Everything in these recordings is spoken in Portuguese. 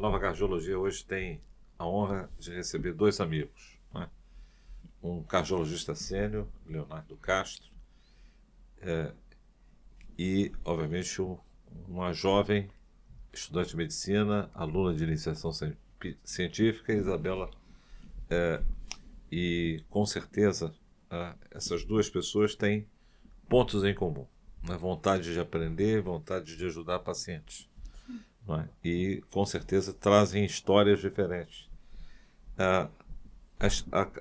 Nova Cardiologia hoje tem a honra de receber dois amigos, né? Um cardiologista sênior, Leonardo Castro, e, obviamente, uma jovem estudante de medicina, aluna de iniciação científica, Isabela. E, com certeza, essas duas pessoas têm pontos em comum, né? Vontade de aprender, vontade de ajudar pacientes. Não é? E, com certeza, trazem histórias diferentes.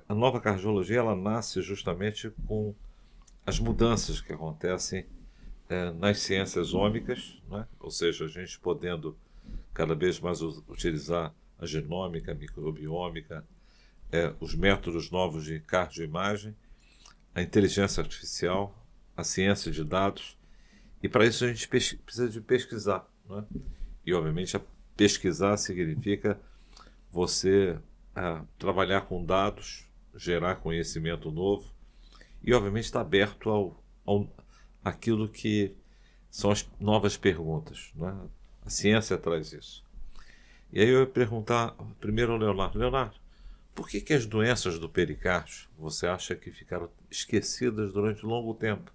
A nova cardiologia ela nasce justamente com as mudanças que acontecem nas ciências ômicas, não é? Ou seja, a gente podendo cada vez mais utilizar a genômica, a microbiômica, os métodos novos de cardioimagem, a inteligência artificial, a ciência de dados, e para isso a gente precisa de pesquisar, não é? E, obviamente, pesquisar significa você trabalhar com dados, gerar conhecimento novo e, obviamente, estar aberto àquilo que são as novas perguntas, não é? A ciência traz isso. E aí eu ia perguntar primeiro ao Leonardo. Leonardo, por que as doenças do pericárdio você acha que ficaram esquecidas durante um longo tempo?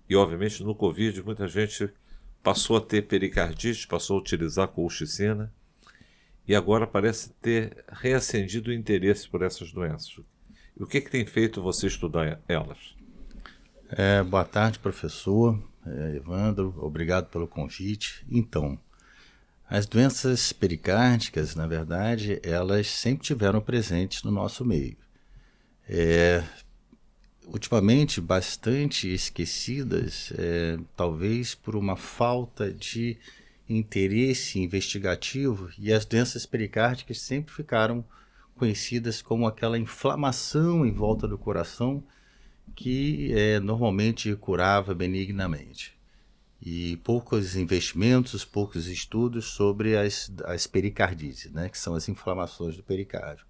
E, obviamente, no Covid, muita gente passou a ter pericardite, passou a utilizar colchicina e agora parece ter reacendido o interesse por essas doenças. E o que tem feito você estudar elas? Boa tarde, professor Evandro, obrigado pelo convite. Então, as doenças pericárdicas, na verdade, elas sempre tiveram presentes no nosso meio. Ultimamente, bastante esquecidas, talvez por uma falta de interesse investigativo, e as doenças pericárdicas sempre ficaram conhecidas como aquela inflamação em volta do coração que normalmente curava benignamente. E poucos investimentos, poucos estudos sobre as pericardites, né, que são as inflamações do pericárdio.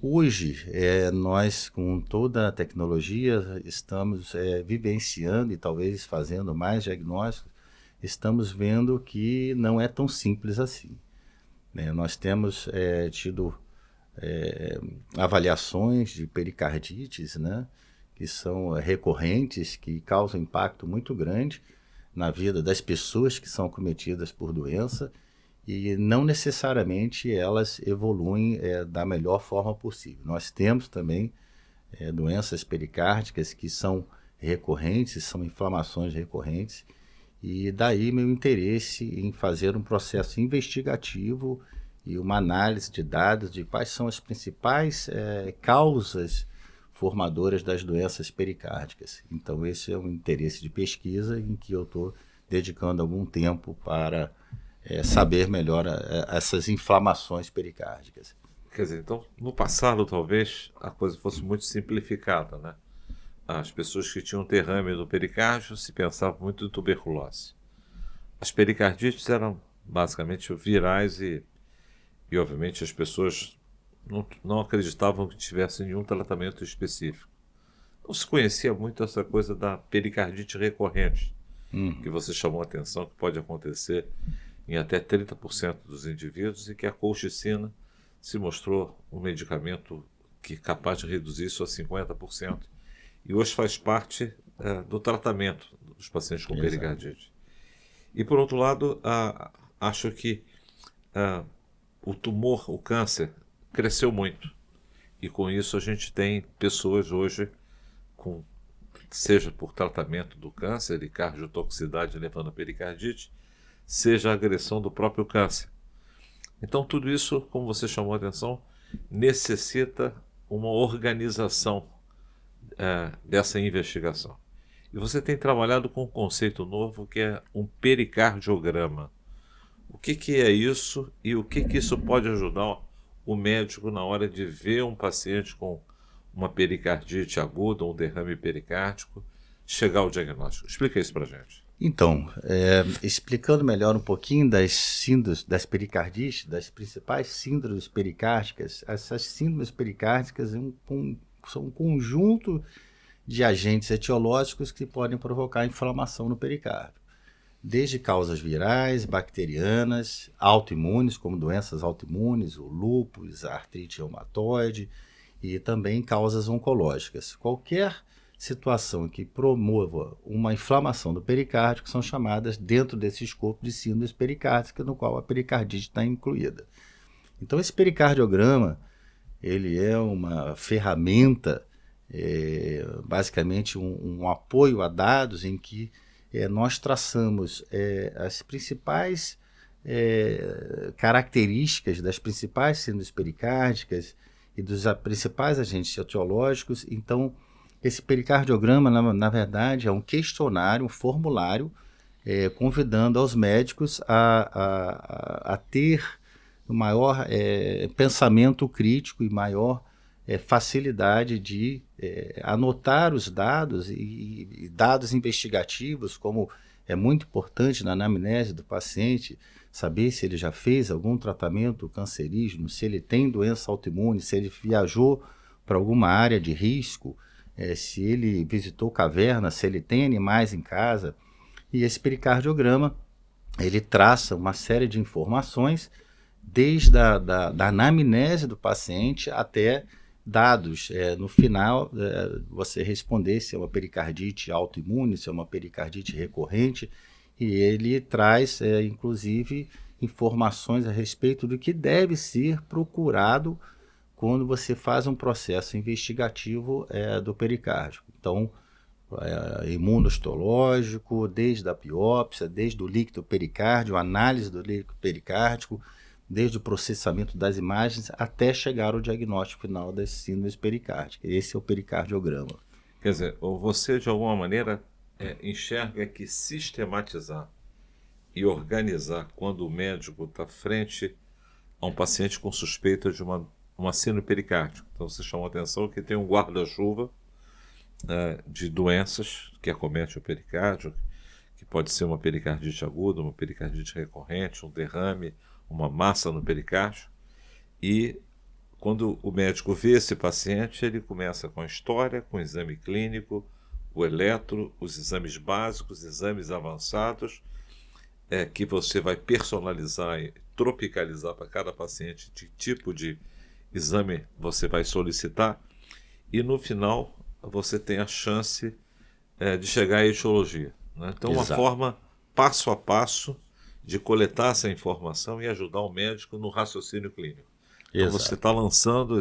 Hoje, nós, com toda a tecnologia, estamos vivenciando e talvez fazendo mais diagnósticos, estamos vendo que não é tão simples assim, né? Nós temos tido avaliações de pericardites, né, que são recorrentes, que causam impacto muito grande na vida das pessoas que são acometidas por doença, e não necessariamente elas evoluem da melhor forma possível. Nós temos também doenças pericárdicas que são recorrentes, são inflamações recorrentes, e daí meu interesse em fazer um processo investigativo e uma análise de dados de quais são as principais causas formadoras das doenças pericárdicas. Então esse é um interesse de pesquisa em que eu estou dedicando algum tempo para saber melhor essas inflamações pericárdicas. Quer dizer, então, no passado, talvez, a coisa fosse muito simplificada, né? As pessoas que tinham derrame do pericárdio se pensava muito em tuberculose. As pericardites eram basicamente virais e obviamente, as pessoas não acreditavam que tivesse nenhum tratamento específico. Não se conhecia muito essa coisa da pericardite recorrente, que você chamou a atenção, que pode acontecer em até 30% dos indivíduos, e que a colchicina se mostrou um medicamento que é capaz de reduzir isso a 50%. E hoje faz parte do tratamento dos pacientes com pericardite. E, por outro lado, acho que o tumor, o câncer, cresceu muito. E com isso a gente tem pessoas hoje, seja por tratamento do câncer e cardiotoxicidade levando a pericardite, seja a agressão do próprio câncer. Então tudo isso, como você chamou a atenção, necessita uma organização dessa investigação. E você tem trabalhado com um conceito novo que é um pericardiograma. O que é isso e o que isso pode ajudar o médico na hora de ver um paciente com uma pericardite aguda, um derrame pericárdico, chegar ao diagnóstico? Explica isso para a gente. Então, explicando melhor um pouquinho das síndromes, das pericardites, das principais síndromes pericárdicas, essas síndromes pericárdicas são um conjunto de agentes etiológicos que podem provocar inflamação no pericárdio. desde causas virais, bacterianas, autoimunes, como doenças autoimunes, o lúpus, a artrite reumatoide, e também causas oncológicas. Qualquer situação que promova uma inflamação do pericárdio são chamadas dentro desse escopo de síndromes pericárdicas, no qual a pericardite está incluída. Então, esse pericardiograma, ele é uma ferramenta, basicamente um apoio a dados em que nós traçamos as principais características das principais síndromes pericárdicas e dos principais agentes etiológicos. Então, esse pericardiograma, na verdade, é um questionário, um formulário, convidando aos médicos a ter um maior pensamento crítico e maior facilidade de anotar os dados e dados investigativos, como é muito importante na anamnese do paciente, saber se ele já fez algum tratamento cancerígeno, se ele tem doença autoimune, se ele viajou para alguma área de risco, se ele visitou caverna, se ele tem animais em casa. E esse pericardiograma, ele traça uma série de informações, desde da anamnese do paciente até dados. No final, você responder se é uma pericardite autoimune, se é uma pericardite recorrente, e ele traz, inclusive, informações a respeito do que deve ser procurado quando você faz um processo investigativo do pericárdio. Então, imunohistológico, desde a biópsia, desde o líquido pericárdio, análise do líquido pericárdico, desde o processamento das imagens até chegar ao diagnóstico final das síndromes pericárdicas. Esse é o pericardiograma. Quer dizer, você de alguma maneira enxerga que sistematizar e organizar quando o médico está frente a um paciente com suspeita de uma síndrome pericárdica. Então você chamou a atenção que tem um guarda-chuva de doenças que acometem o pericárdio, que pode ser uma pericardite aguda, uma pericardite recorrente, um derrame, uma massa no pericárdio. E quando o médico vê esse paciente, ele começa com a história, com o exame clínico, o eletro, os exames básicos, exames avançados, que você vai personalizar e tropicalizar para cada paciente, de tipo de exame você vai solicitar, e no final você tem a chance de chegar à etiologia, né? Então, Exato. Uma forma passo a passo de coletar essa informação e ajudar o médico no raciocínio clínico. Então, você está lançando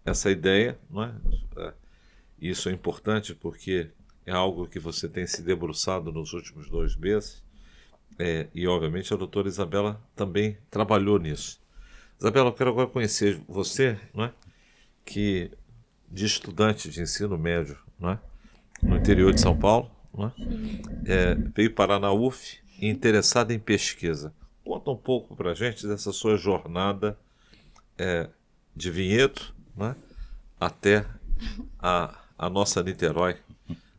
essa ideia, não é? Isso é importante porque é algo que você tem se debruçado nos últimos 2 meses, e obviamente a doutora Isabela também trabalhou nisso. Isabela, eu quero agora conhecer você, não é? Que de estudante de ensino médio, não é? No interior de São Paulo, não é? Veio parar na UF e interessada em pesquisa. Conta um pouco para a gente dessa sua jornada de Vinhedo, né, até a nossa Niterói,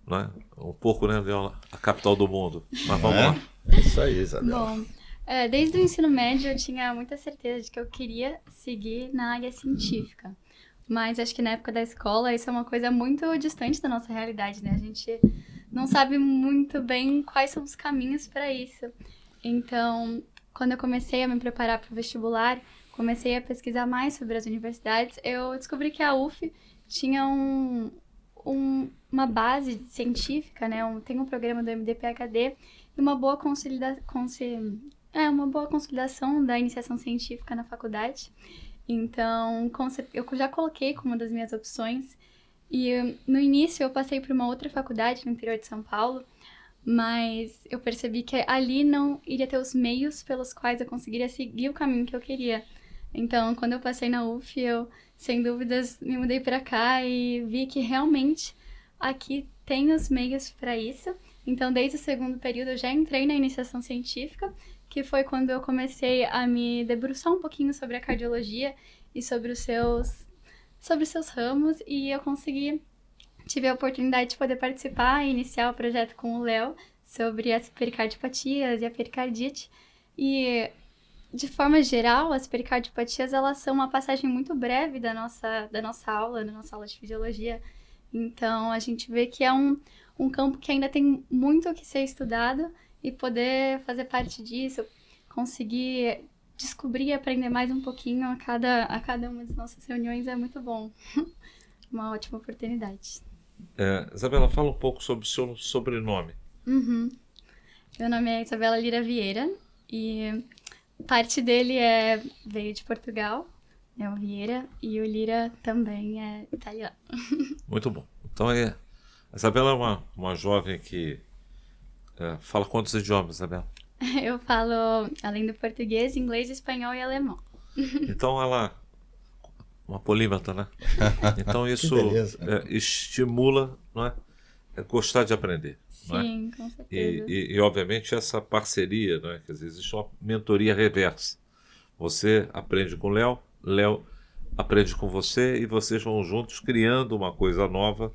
né? Um pouco, né, Leola, a capital do mundo. Mas vamos lá. Isso aí, Isabela. Bom, desde o ensino médio eu tinha muita certeza de que eu queria seguir na área científica. Mas acho que na época da escola isso é uma coisa muito distante da nossa realidade, né? A gente não sabe muito bem quais são os caminhos para isso. Então, quando eu comecei a me preparar para o vestibular, comecei a pesquisar mais sobre as universidades, eu descobri que a UF tinha uma base científica, né? Tem um programa do MD-PhD e uma boa consolidação da iniciação científica na faculdade. Então, eu já coloquei como uma das minhas opções. E no início eu passei por uma outra faculdade no interior de São Paulo, mas eu percebi que ali não iria ter os meios pelos quais eu conseguiria seguir o caminho que eu queria. Então, quando eu passei na UF, eu, sem dúvidas, me mudei para cá e vi que realmente aqui tem os meios para isso. Então, desde o segundo período, eu já entrei na iniciação científica, que foi quando eu comecei a me debruçar um pouquinho sobre a cardiologia e sobre os seus ramos, e eu tive a oportunidade de poder participar e iniciar o projeto com o Léo sobre as pericardiopatias e a pericardite. E, de forma geral, as pericardiopatias, elas são uma passagem muito breve da nossa aula, da nossa aula de fisiologia. Então, a gente vê que é um campo que ainda tem muito o que ser estudado e poder fazer parte disso, conseguir descobrir e aprender mais um pouquinho a cada uma das nossas reuniões é muito bom. Uma ótima oportunidade. Isabela, fala um pouco sobre o seu sobrenome. Meu nome é Isabela Lira Vieira e parte dele veio de Portugal, é o Vieira, e o Lira também é italiano. Muito bom. Então, a Isabela é uma jovem que fala quantos idiomas, Isabela? Eu falo, além do português, inglês, espanhol e alemão. Então, ela uma polímata, né? Então, isso estimula, não é? Gostar de aprender. Sim, com certeza. E, obviamente, essa parceria, né? Quer dizer, existe uma mentoria reversa. Você aprende com o Léo, Léo aprende com você e vocês vão juntos criando uma coisa nova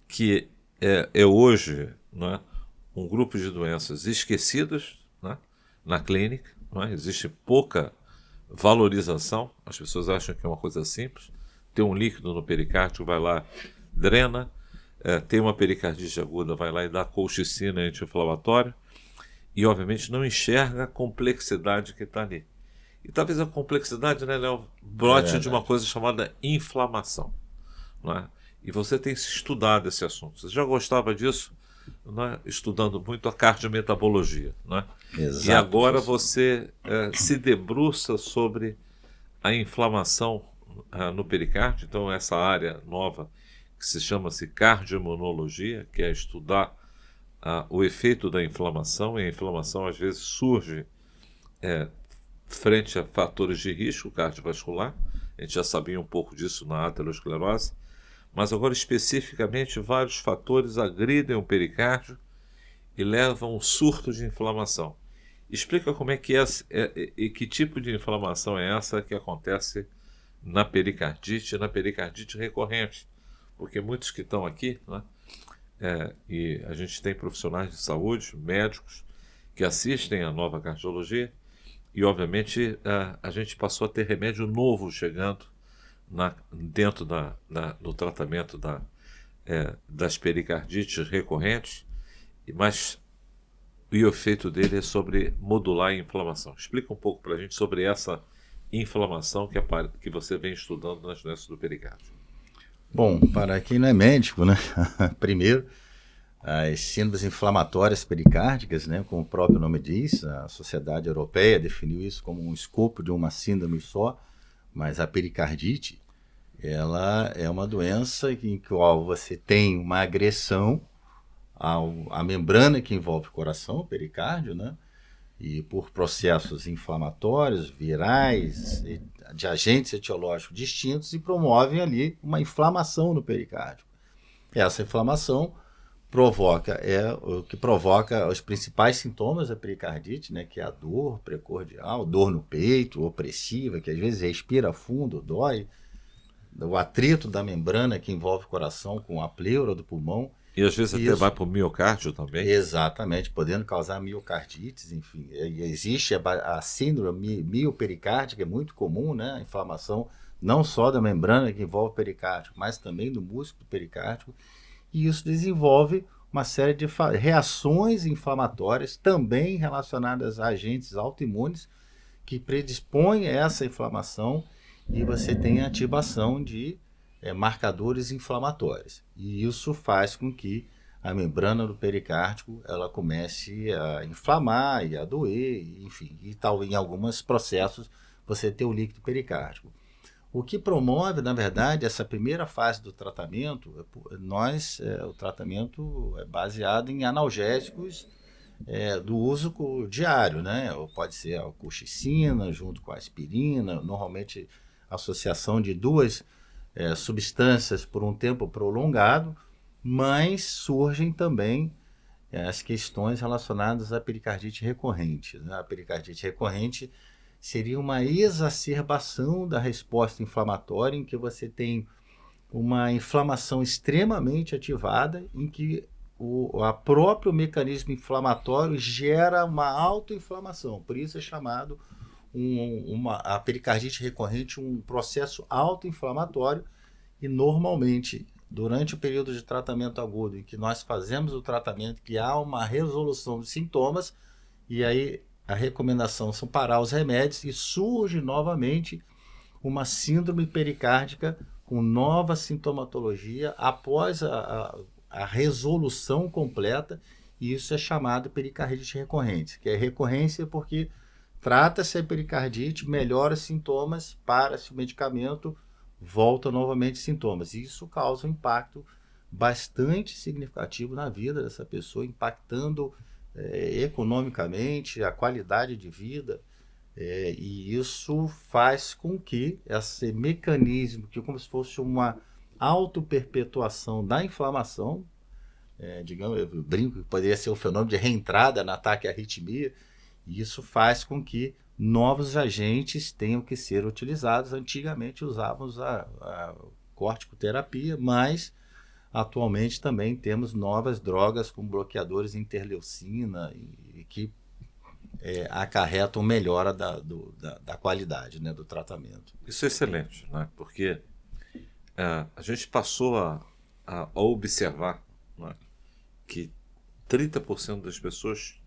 que é hoje, não é? Um grupo de doenças esquecidas, né? Na clínica, não é? Existe pouca valorização, as pessoas acham que é uma coisa simples. Tem um líquido no pericárdio, vai lá, drena. Tem uma pericardite aguda, vai lá e dá colchicina anti-inflamatória e, obviamente, não enxerga a complexidade que está ali. E talvez a complexidade, né, Léo, brote de uma coisa chamada inflamação. Não é? E você tem se estudado esse assunto. Você já gostava disso, não é? Estudando muito a cardiometabologia. Não é? Exato, e agora você se debruça sobre a inflamação no pericárdio. Então, essa área nova que se chama-se cardioimunologia, que é estudar o efeito da inflamação, e a inflamação às vezes surge frente a fatores de risco cardiovascular. A gente já sabia um pouco disso na aterosclerose, mas agora especificamente vários fatores agridem o pericárdio e levam a um surto de inflamação. Explica como é que e que tipo de inflamação é essa que acontece na pericardite recorrente. Porque muitos que estão aqui, né, e a gente tem profissionais de saúde, médicos, que assistem à nova cardiologia, e obviamente a gente passou a ter remédio novo chegando dentro do tratamento das pericardites recorrentes, mas o efeito dele é sobre modular a inflamação. Explica um pouco para a gente sobre essa inflamação que você vem estudando nas doenças do pericárdio. Bom, para quem não é médico, né? Primeiro, as síndromes inflamatórias pericárdicas, né? Como o próprio nome diz, a Sociedade Europeia definiu isso como um escopo de uma síndrome só, mas a pericardite, ela é uma doença em que você tem uma agressão à membrana que envolve o coração, o pericárdio, né? E por processos inflamatórios, virais, de agentes etiológicos distintos, e promovem ali uma inflamação no pericárdio. Essa inflamação o que provoca os principais sintomas da pericardite, né, que é a dor precordial, dor no peito, opressiva, que às vezes respira fundo, dói, o atrito da membrana que envolve o coração com a pleura do pulmão. E às vezes até vai para o miocárdio também. Exatamente, podendo causar miocardites, enfim. Existe a síndrome miopericárdica, é muito comum, né? A inflamação não só da membrana que envolve o pericárdio, mas também do músculo pericárdico. E isso desenvolve uma série de reações inflamatórias, também relacionadas a agentes autoimunes, que predispõem a essa inflamação, e você tem a ativação de marcadores inflamatórios. E isso faz com que a membrana do pericárdio ela comece a inflamar e a doer, enfim, e tal, em alguns processos você tem o líquido pericárdico. O que promove, na verdade, essa primeira fase do tratamento, o tratamento é baseado em analgésicos do uso diário, né? Ou pode ser a colchicina junto com a aspirina, normalmente associação de duas substâncias por um tempo prolongado, mas surgem também as questões relacionadas à pericardite recorrente. Né? A pericardite recorrente seria uma exacerbação da resposta inflamatória, em que você tem uma inflamação extremamente ativada, em que o próprio mecanismo inflamatório gera uma autoinflamação. Por isso é chamado a pericardite recorrente um processo autoinflamatório, e normalmente durante o período de tratamento agudo, em que nós fazemos o tratamento, que há uma resolução dos sintomas, e aí a recomendação são parar os remédios e surge novamente uma síndrome pericárdica com nova sintomatologia após a resolução completa, e isso é chamado pericardite recorrente, que é recorrência porque trata-se a pericardite, melhora os sintomas, para-se o medicamento, volta novamente sintomas. Isso causa um impacto bastante significativo na vida dessa pessoa, impactando economicamente, a qualidade de vida, e isso faz com que esse mecanismo, que é como se fosse uma autoperpetuação da inflamação, digamos, eu brinco que poderia ser o fenômeno de reentrada no ataque à arritmia, e isso faz com que novos agentes tenham que ser utilizados. Antigamente usávamos a corticoterapia, mas atualmente também temos novas drogas como bloqueadores de interleucina e que acarretam melhora da qualidade, né, do tratamento. Isso é excelente, né? Porque a gente passou a observar, né, que 30% das pessoas,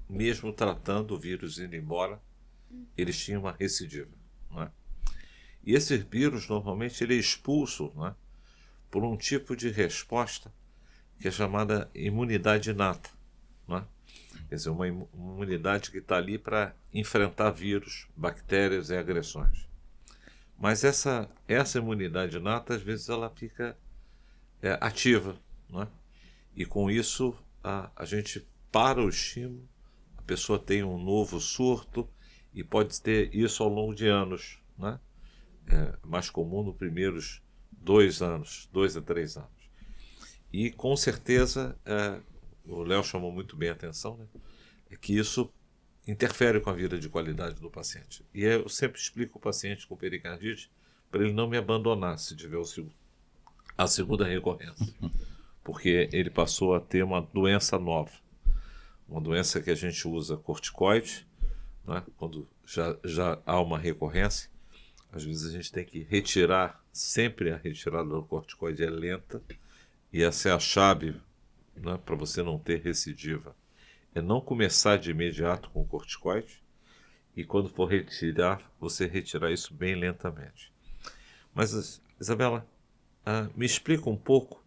mesmo tratando o vírus indo embora, eles tinham uma recidiva, né? E esse vírus, normalmente, ele é expulso, né, por um tipo de resposta que é chamada imunidade inata, né? Quer dizer, uma imunidade que está ali para enfrentar vírus, bactérias e agressões. Mas essa imunidade inata, às vezes, ela fica ativa, né? E com isso, a gente para o estímulo, a pessoa tem um novo surto e pode ter isso ao longo de anos, né? É mais comum nos primeiros 2 anos, 2 a 3 anos. E com certeza, o Léo chamou muito bem a atenção, né? É que isso interfere com a vida de qualidade do paciente. E eu sempre explico ao paciente com pericardite para ele não me abandonar se tiver a segunda recorrência, porque ele passou a ter uma doença nova, uma doença que a gente usa corticoide, né? Quando já há uma recorrência, às vezes a gente tem que retirar, sempre a retirada do corticoide é lenta, e essa é a chave, né, para você não ter recidiva. É não começar de imediato com o corticoide, e quando for retirar, você retirar isso bem lentamente. Mas, Isabela, me explica um pouco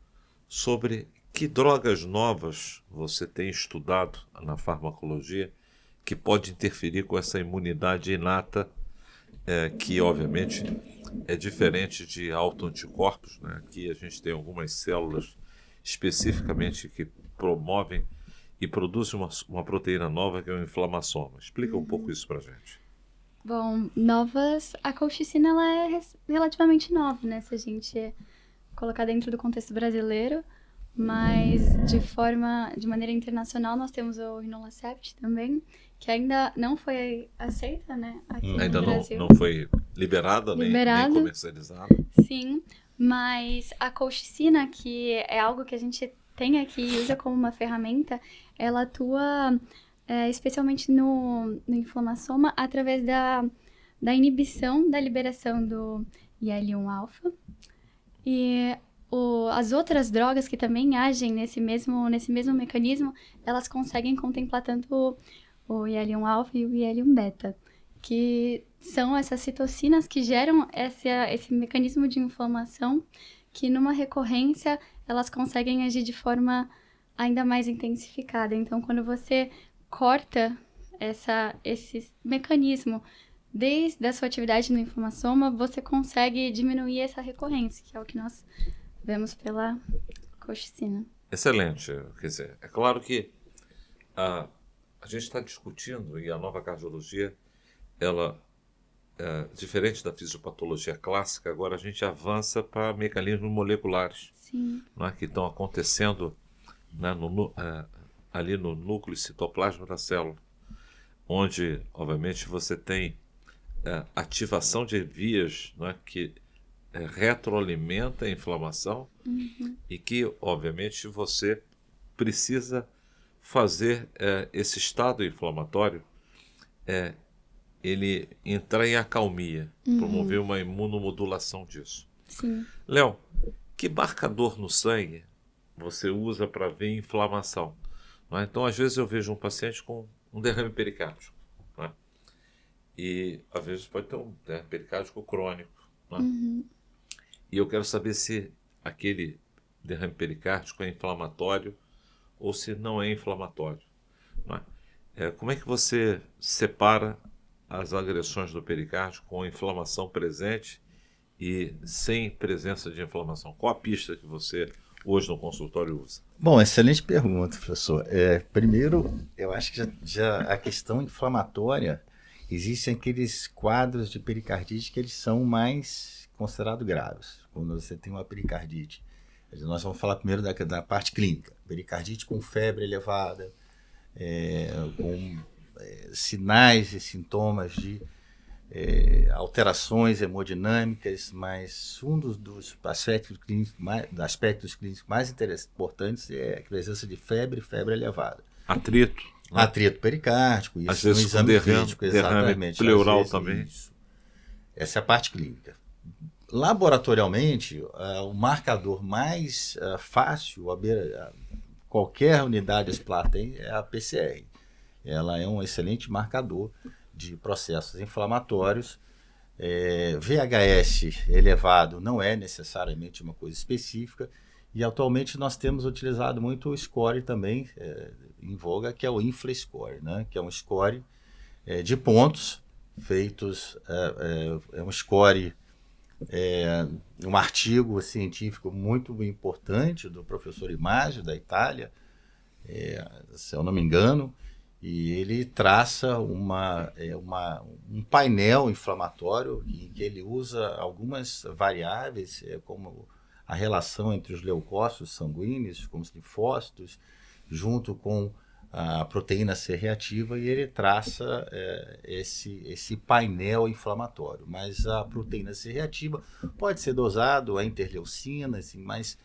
sobre que drogas novas você tem estudado na farmacologia que pode interferir com essa imunidade inata, que obviamente é diferente de autoanticorpos, né? Aqui a gente tem algumas células especificamente que promovem e produzem uma proteína nova que é o inflamassoma. Explica um pouco isso pra gente. Bom, a colchicina ela é relativamente nova, né? Se a gente colocar dentro do contexto brasileiro, mas de maneira internacional nós temos o Rinolacept também, que ainda não foi aceita, né, aqui ainda no Brasil. Não foi liberada. Nem comercializada. Sim, mas a colchicina, que é algo que a gente tem aqui e usa como uma ferramenta, ela atua especialmente no inflamassoma através da inibição da liberação do IL-1-alfa. E as outras drogas que também agem nesse mesmo mecanismo, elas conseguem contemplar tanto o IL-1-alfa e o IL-1-beta, que são essas citocinas que geram esse mecanismo de inflamação, que numa recorrência elas conseguem agir de forma ainda mais intensificada. Então, quando você corta esse mecanismo desde a sua atividade no inflamassoma, você consegue diminuir essa recorrência, que é o que nós vemos pela colchicina. Excelente. Quer dizer, é claro que a gente está discutindo, e a nova cardiologia, ela, diferente da fisiopatologia clássica, agora a gente avança para mecanismos moleculares. Sim. Né, que estão acontecendo, né, ali no núcleo citoplasma da célula, onde, obviamente, você tem ativação de vias, né, que retroalimenta a inflamação, e que, obviamente, você precisa fazer esse estado inflamatório ele entrar em acalmia, promover uma imunomodulação disso. Sim. Léo, Que marcador no sangue você usa para ver inflamação? Não é? Então, às vezes eu vejo um paciente com um derrame pericárdico, não é? E às vezes pode ter um derrame pericárdico crônico, não é? E eu quero saber se aquele derrame pericárdico é inflamatório ou se não é inflamatório, não é? Como é que você separa as agressões do pericárdio com inflamação presente e sem presença de inflamação? Qual a pista que você hoje no consultório usa? Bom, excelente pergunta, professor. Primeiro, eu acho que já a questão inflamatória, existem aqueles quadros de pericardite que eles são mais considerados graves. Quando você tem uma pericardite, nós vamos falar primeiro da parte clínica. Pericardite com febre elevada, com sinais e sintomas de alterações hemodinâmicas, mas um dos aspectos clínicos mais importantes é a presença de febre elevada. Atrito. Né? Atrito pericárdico, isso às vezes no exame físico, derrame exatamente. Pleural vezes, também. Isso. Essa é a parte clínica. Laboratorialmente, o marcador mais fácil, qualquer unidade hospitalar tem, é a PCR. Ela é um excelente marcador de processos inflamatórios. VHS elevado não é necessariamente uma coisa específica, e atualmente nós temos utilizado muito o score também em voga, que é o InflaScore, né? Que é um score de pontos feitos, um score, um artigo científico muito importante do professor Imagio, da Itália, se eu não me engano, e ele traça um painel inflamatório em que ele usa algumas variáveis, como a relação entre os leucócitos sanguíneos, como os linfócitos, junto com a proteína C reativa, e ele traça esse painel inflamatório. Mas a proteína C reativa pode ser dosado, a interleucina, assim, mas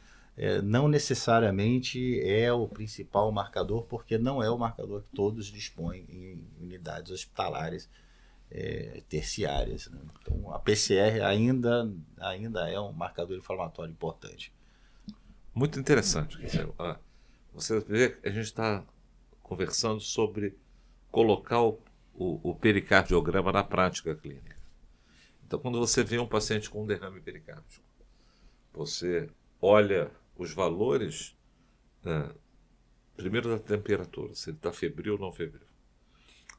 não necessariamente é o principal marcador, porque não é o marcador que todos dispõem em unidades hospitalares terciárias, né? Então, a PCR ainda é um marcador inflamatório importante. Muito interessante. Você vê que a gente está conversando sobre colocar o pericardiograma na prática clínica. Então, quando você vê um paciente com um derrame pericárdico, você olha os valores, primeiro da temperatura, se ele está febril ou não febril.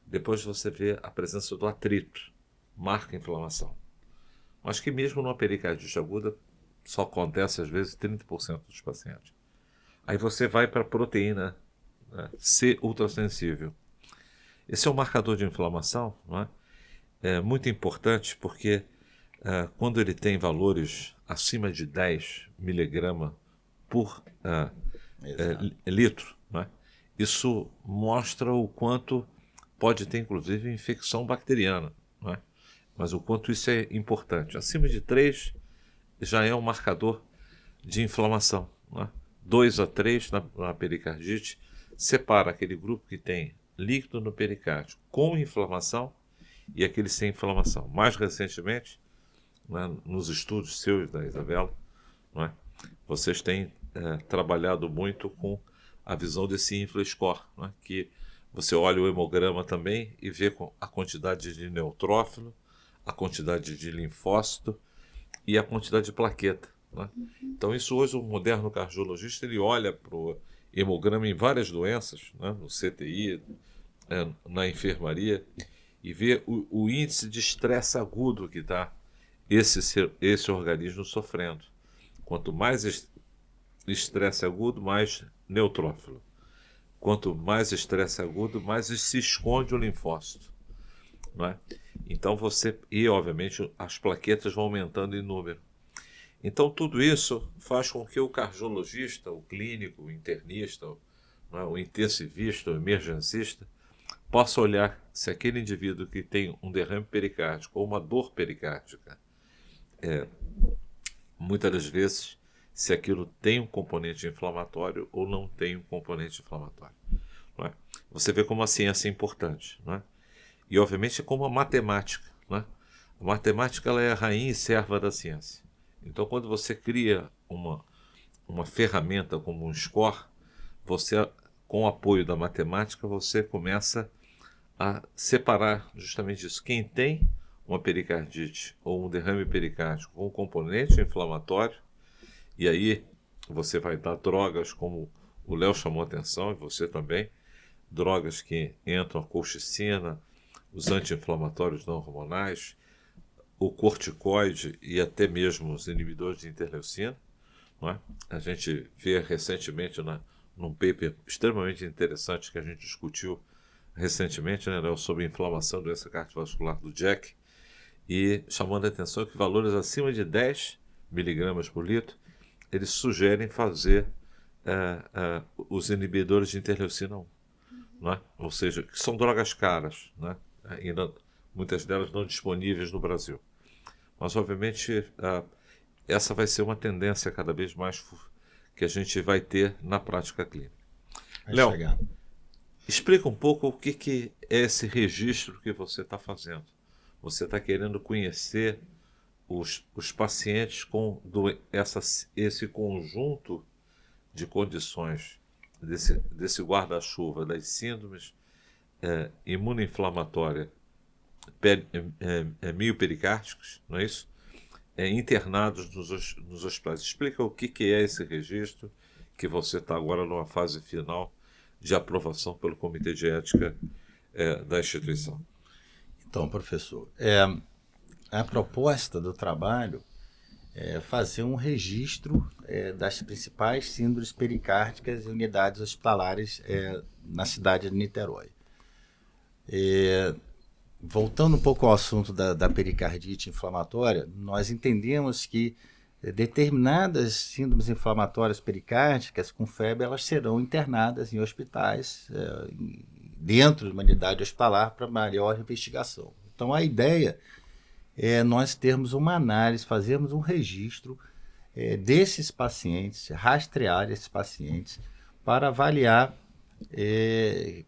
Depois você vê a presença do atrito, marca a inflamação. Mas que mesmo numa pericardite aguda, só acontece às vezes 30% dos pacientes. Aí você vai para a proteína, né, C ultrassensível. Esse é um marcador de inflamação, não é? É muito importante porque quando ele tem valores acima de 10 miligramas por litro, não é? Isso mostra o quanto pode ter, inclusive, infecção bacteriana, não é? Mas o quanto isso é importante. Acima de 3 já é um marcador de inflamação, não é? 2 a 3 na pericardite separa aquele grupo que tem líquido no pericárdio com inflamação e aquele sem inflamação. Mais recentemente, né, nos estudos seus da Isabela, não é? Vocês têm trabalhado muito com a visão desse InflaScore, não é? Que você olha o hemograma também e vê a quantidade de neutrófilo, a quantidade de linfócito e a quantidade de plaqueta, não é? Então isso hoje o moderno cardiologista ele olha para o hemograma em várias doenças, né, no CTI, na enfermaria, e vê o índice de estresse agudo que está esse organismo sofrendo. Quanto mais estresse agudo, mais neutrófilo. Quanto mais estresse agudo, mais se esconde o linfócito, não é? Então obviamente as plaquetas vão aumentando em número. Então tudo isso faz com que o cardiologista, o clínico, o internista, não é? O intensivista, o emergencista, possa olhar se aquele indivíduo que tem um derrame pericárdico ou uma dor pericárdica, muitas das vezes, se aquilo tem um componente inflamatório ou não tem um componente inflamatório, não é? Você vê como a ciência é importante, não é? E obviamente é como a matemática, não é? A matemática ela é a rainha e serva da ciência. Então quando você cria uma ferramenta como um score, você, com o apoio da matemática, você começa a separar justamente isso. Quem tem uma pericardite ou um derrame pericárdico com um componente inflamatório, e aí você vai dar drogas como o Léo chamou a atenção, e você também, drogas que entram a colchicina, os anti-inflamatórios não hormonais, o corticoide e até mesmo os inibidores de interleucina. Não é? A gente vê recentemente num paper extremamente interessante que a gente discutiu recentemente, né, Léo, sobre inflamação, doença cardiovascular do Jack, e chamando a atenção que valores acima de 10 miligramas por litro, eles sugerem fazer os inibidores de interleucina 1. Não é? Ou seja, que são drogas caras, né? Ainda muitas delas não disponíveis no Brasil. Mas, obviamente, essa vai ser uma tendência cada vez mais que a gente vai ter na prática clínica. Léo, explica um pouco o que é esse registro que você está fazendo. Você está querendo conhecer os pacientes com esse conjunto de condições, desse guarda-chuva das síndromes imunoinflamatória miopericárdicos, não é isso? Internados nos hospitais. Explica o que é esse registro, que você está agora numa fase final de aprovação pelo Comitê de Ética da instituição. Então, professor, a proposta do trabalho é fazer um registro das principais síndromes pericárdicas e unidades hospitalares na cidade de Niterói. Voltando um pouco ao assunto da pericardite inflamatória, nós entendemos que determinadas síndromes inflamatórias pericárdicas com febre, elas serão internadas em hospitais, dentro de uma unidade hospitalar, para maior investigação. Então, a ideia é nós termos uma análise, fazermos um registro desses pacientes, rastrear esses pacientes, para avaliar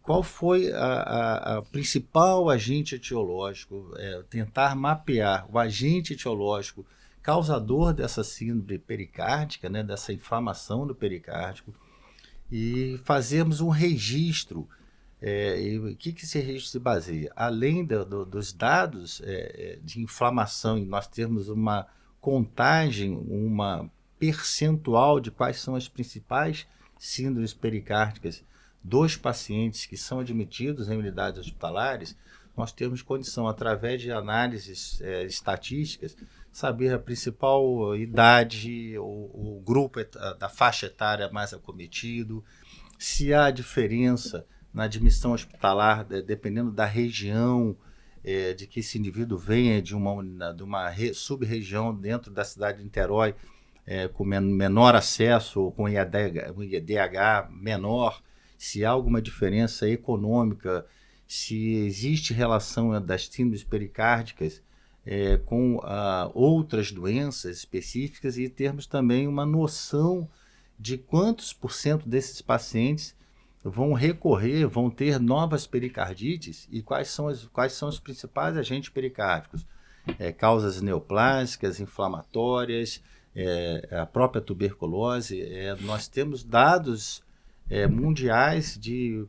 qual foi a principal agente etiológico, tentar mapear o agente etiológico causador dessa síndrome pericárdica, né, dessa inflamação do pericárdico, e fazermos um registro. E o que esse registro se baseia? Além dos dados de inflamação, e nós termos uma contagem, uma percentual de quais são as principais síndromes pericárdicas dos pacientes que são admitidos em unidades hospitalares, nós temos condição, através de análises estatísticas, saber a principal idade, o grupo da faixa etária mais acometido, se há diferença na admissão hospitalar, dependendo da região de que esse indivíduo venha, de uma sub-região dentro da cidade de Niterói, com menor acesso ou com IDH menor, se há alguma diferença econômica, se existe relação das síndromes pericárdicas com outras doenças específicas, e termos também uma noção de quantos % desses pacientes vão recorrer, vão ter novas pericardites, e quais são os principais agentes pericárdicos, causas neoplásicas, inflamatórias, a própria tuberculose. Nós temos dados mundiais de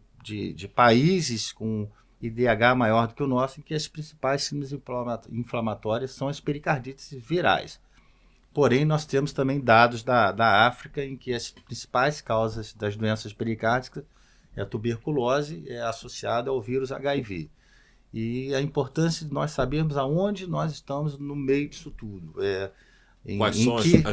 países com IDH maior do que o nosso, em que as principais síndromes inflamatórias são as pericardites virais. Porém, nós temos também dados da África, em que as principais causas das doenças pericárdicas a tuberculose associada ao vírus HIV. E a importância de nós sabermos aonde nós estamos no meio disso tudo.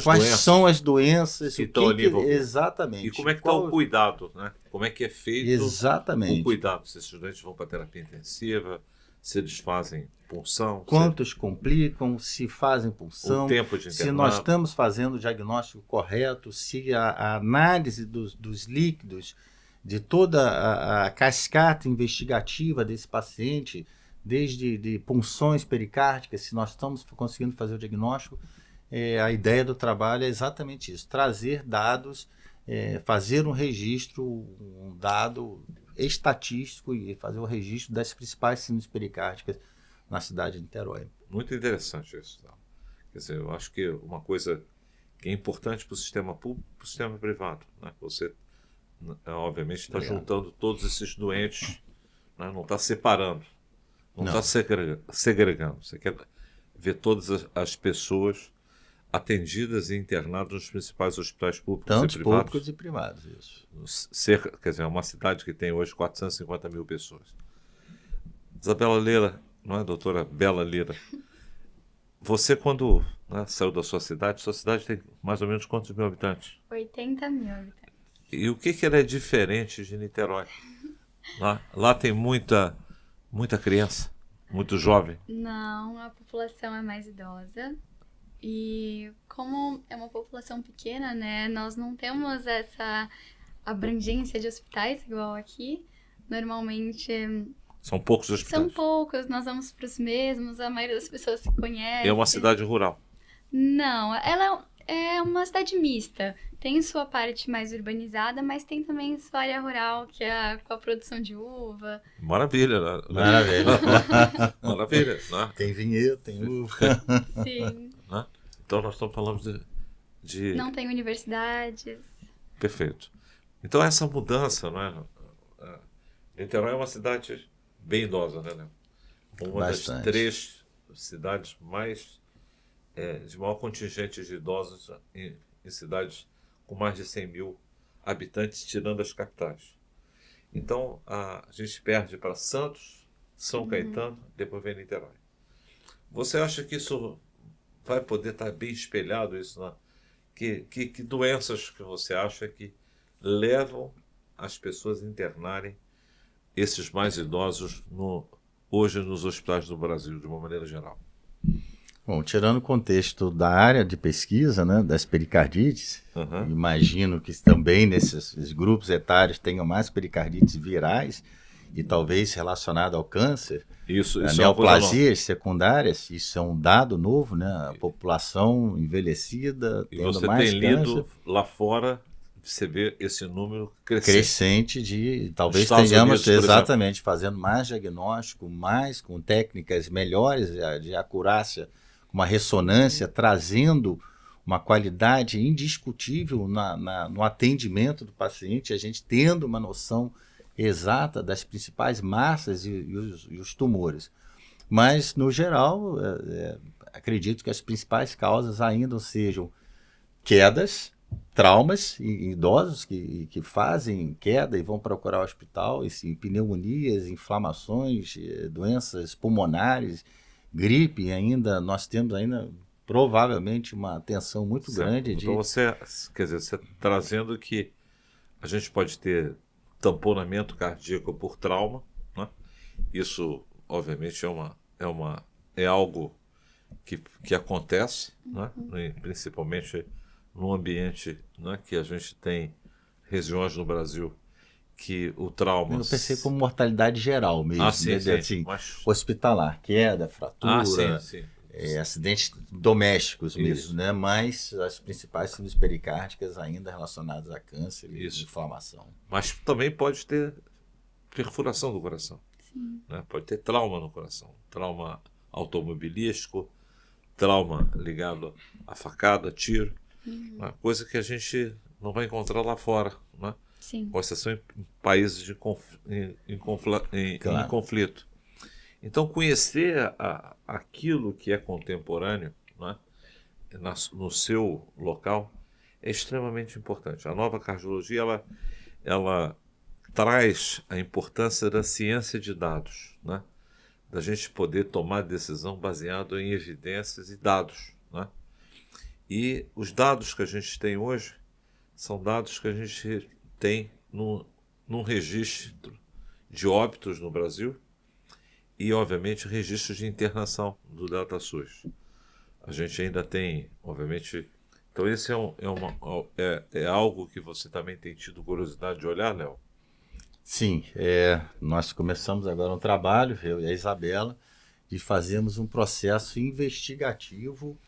Quais são as doenças que estão ali envolvidas. Exatamente. E como é que está o cuidado, né? Como é que é feito o cuidado? Se esses doentes vão para a terapia intensiva, se eles fazem punção. Quantos complicam, se fazem punção, o tempo de internato, se nós estamos fazendo o diagnóstico correto, se a análise dos líquidos, de toda a cascata investigativa desse paciente, desde punções pericárdicas, se nós estamos conseguindo fazer o diagnóstico. A ideia do trabalho é exatamente isso, trazer dados, fazer um registro, um dado estatístico, e fazer o registro das principais síndromes pericárdicas na cidade de Niterói. Muito interessante isso. Quer dizer, eu acho que uma coisa que é importante para o sistema público e para o sistema privado. Né? Você, obviamente, está juntando todos esses doentes, né? Não está separando, não está segregando. Você quer ver todas as pessoas atendidas e internadas nos principais hospitais públicos Tantos e privados. públicos e privados, isso. Quer dizer, é uma cidade que tem hoje 450 mil pessoas. Isabela Lira, não é, doutora Bela Lira? Você, quando, né, saiu da sua cidade tem mais ou menos quantos mil habitantes? 80 mil habitantes. E o que ela é diferente de Niterói? Lá tem muita criança, muito jovem. Não, a população é mais idosa. E como é uma população pequena, né, nós não temos essa abrangência de hospitais igual aqui. Normalmente são poucos hospitais. São poucos, nós vamos para os mesmos, a maioria das pessoas se conhece. É uma cidade rural? Não, ela é uma cidade mista. Tem sua parte mais urbanizada, mas tem também sua área rural, que é com a produção de uva. Maravilha, né? Maravilha. Maravilha, né? Tem vinhedo, tem uva. Sim. Né? Então nós estamos falando de... Não tem universidades. Perfeito. Então essa mudança, né? Niterói é uma cidade bem idosa, né, Léo? Uma Bastante. das 3 cidades de maior contingente de idosos em cidades com mais de 100 mil habitantes, tirando as capitais. Então, a gente perde para Santos, São Caetano, depois vem Niterói. Você acha que isso vai poder estar bem espelhado? Que doenças que você acha que levam as pessoas a internarem esses mais idosos hoje nos hospitais do Brasil, de uma maneira geral? Bom, tirando o contexto da área de pesquisa, né, das pericardites, imagino que também nesses grupos etários tenham mais pericardites virais e talvez relacionado ao câncer. Isso neoplasias secundárias, isso é um dado novo, né? A população envelhecida e tendo você mais tem câncer. lido lá fora, você vê esse número crescente de talvez Estados tenhamos Unidos, exatamente fazendo mais diagnóstico, mais com técnicas melhores de acurácia, uma ressonância, trazendo uma qualidade indiscutível no atendimento do paciente, a gente tendo uma noção exata das principais massas e os tumores. Mas, no geral, acredito que as principais causas ainda sejam quedas, traumas em idosos que fazem queda e vão procurar o hospital, pneumonias, inflamações, doenças pulmonares, gripe ainda, nós temos ainda provavelmente uma tensão muito grande. Então você trazendo que a gente pode ter tamponamento cardíaco por trauma, né? Isso obviamente é algo que acontece, né? Principalmente num ambiente, né, que a gente tem regiões no Brasil que o trauma... Eu pensei como mortalidade geral mesmo, hospitalar, queda, fratura, acidentes domésticos mesmo, né? Mas as principais síndromes pericárdicas ainda relacionadas a câncer e inflamação. Mas também pode ter perfuração do coração. Né? Pode ter trauma no coração, trauma automobilístico, trauma ligado à facada, tiro, uma coisa que a gente não vai encontrar lá fora, né? Com exceção em países em conflito. Então, conhecer aquilo que é contemporâneo, né, no seu local é extremamente importante. A nova cardiologia ela traz a importância da ciência de dados, né, da gente poder tomar decisão baseado em evidências e dados, né? E os dados que a gente tem hoje são dados que a gente tem num registro de óbitos no Brasil e, obviamente, registros de internação do DataSUS. A gente ainda tem, obviamente... Então, esse é algo que você também tem tido curiosidade de olhar, Léo? Sim, nós começamos agora um trabalho, eu e a Isabela, de fazermos um processo investigativo,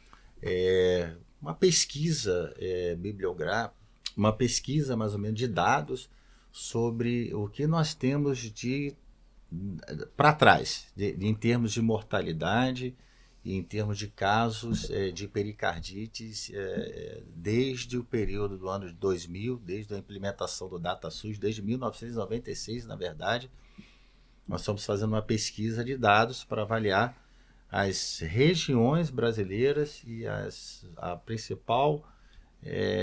uma pesquisa bibliográfica, uma pesquisa mais ou menos de dados sobre o que nós temos para trás, em termos de mortalidade em termos de casos de pericardites desde o período do ano de 2000, desde a implementação do DataSUS, desde 1996, na verdade. Nós estamos fazendo uma pesquisa de dados para avaliar as regiões brasileiras e a principal,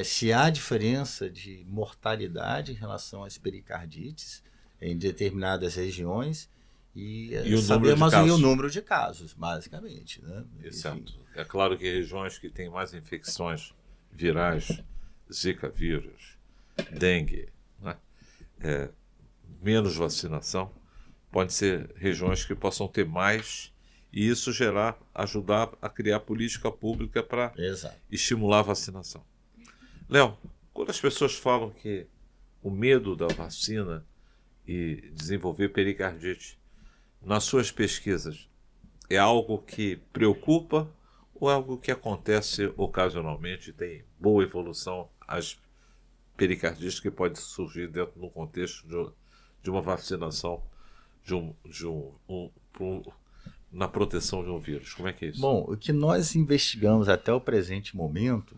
se há diferença de mortalidade em relação às pericardites em determinadas regiões e sabemos o número de casos, basicamente. Né? Exato. É claro que regiões que têm mais infecções virais, Zika vírus, dengue, né? Menos vacinação, podem ser regiões que possam ter mais e isso ajudar a criar política pública para estimular a vacinação. Léo, quando as pessoas falam que o medo da vacina e desenvolver pericardite, nas suas pesquisas, é algo que preocupa ou é algo que acontece ocasionalmente e tem boa evolução as pericardites que pode surgir dentro do contexto de uma vacinação na proteção de um vírus? Como é que é isso? Bom, o que nós investigamos até o presente momento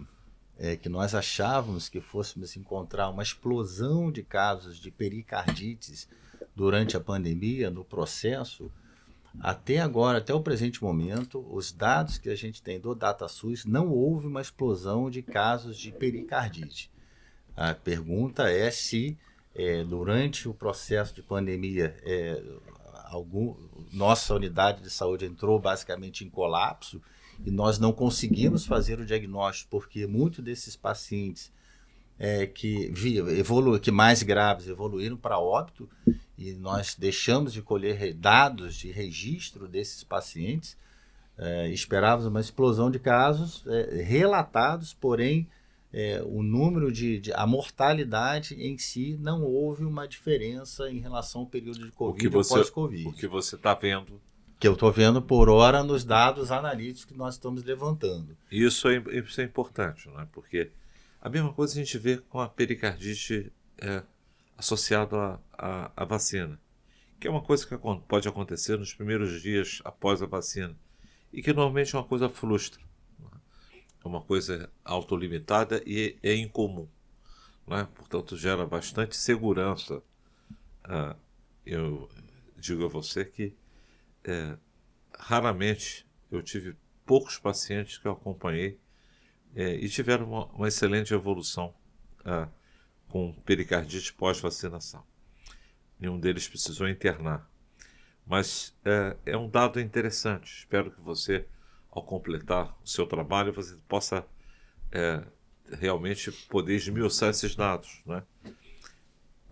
é que nós achávamos que fôssemos encontrar uma explosão de casos de pericardites durante a pandemia, no processo. Até agora, até o presente momento, os dados que a gente tem do DataSUS, não houve uma explosão de casos de pericardite. A pergunta é se durante o processo de pandemia nossa unidade de saúde entrou basicamente em colapso e nós não conseguimos fazer o diagnóstico porque muitos desses pacientes que mais graves evoluíram para óbito e nós deixamos de colher dados de registro desses pacientes. Esperávamos uma explosão de casos relatados, porém o número a mortalidade em si não houve uma diferença em relação ao período de Covid ou pós-Covid. O que você está vendo? Que eu estou vendo por hora nos dados analíticos que nós estamos levantando. Isso é importante, né? Porque a mesma coisa a gente vê com a pericardite associada à vacina, que é uma coisa que pode acontecer nos primeiros dias após a vacina e que normalmente é uma coisa frustra, é uma coisa autolimitada e é incomum, né? Portanto, gera bastante segurança. Eu digo a você que raramente eu tive poucos pacientes que eu acompanhei e tiveram uma excelente evolução com pericardite pós-vacinação. Nenhum deles precisou internar. Mas é um dado interessante. Espero que você, ao completar o seu trabalho, você possa realmente poder esmiuçar esses dados, né?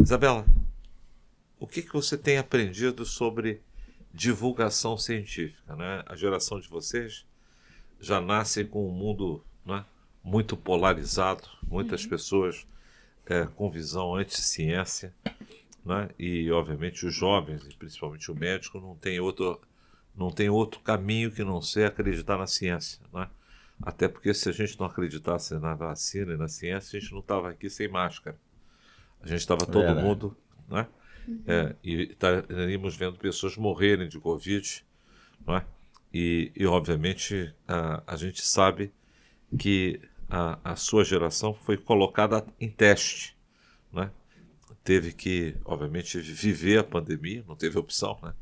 Isabela, o que você tem aprendido sobre divulgação científica, né? A geração de vocês já nasce com um mundo, né, muito polarizado, muitas pessoas com visão anti-ciência, né? E obviamente os jovens, e principalmente o médico, não tem outro caminho que não ser acreditar na ciência, né? Até porque se a gente não acreditasse na vacina e na ciência, a gente não estava aqui sem máscara. A gente estava todo mundo, né? E estaríamos vendo pessoas morrerem de Covid, não é? E obviamente a gente sabe que a sua geração foi colocada em teste, né? Teve que, obviamente, viver a pandemia, não teve opção, né?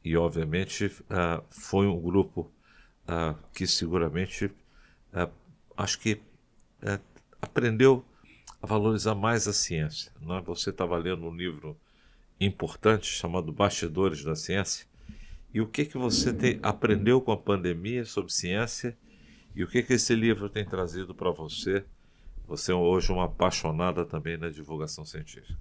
E, obviamente, foi um grupo que seguramente, acho que aprendeu a valorizar mais a ciência, não é? Você estava lendo um livro importante chamado Bastidores da Ciência. E o que você aprendeu com a pandemia sobre ciência e o que esse livro tem trazido para você? Você é hoje uma apaixonada também na divulgação científica.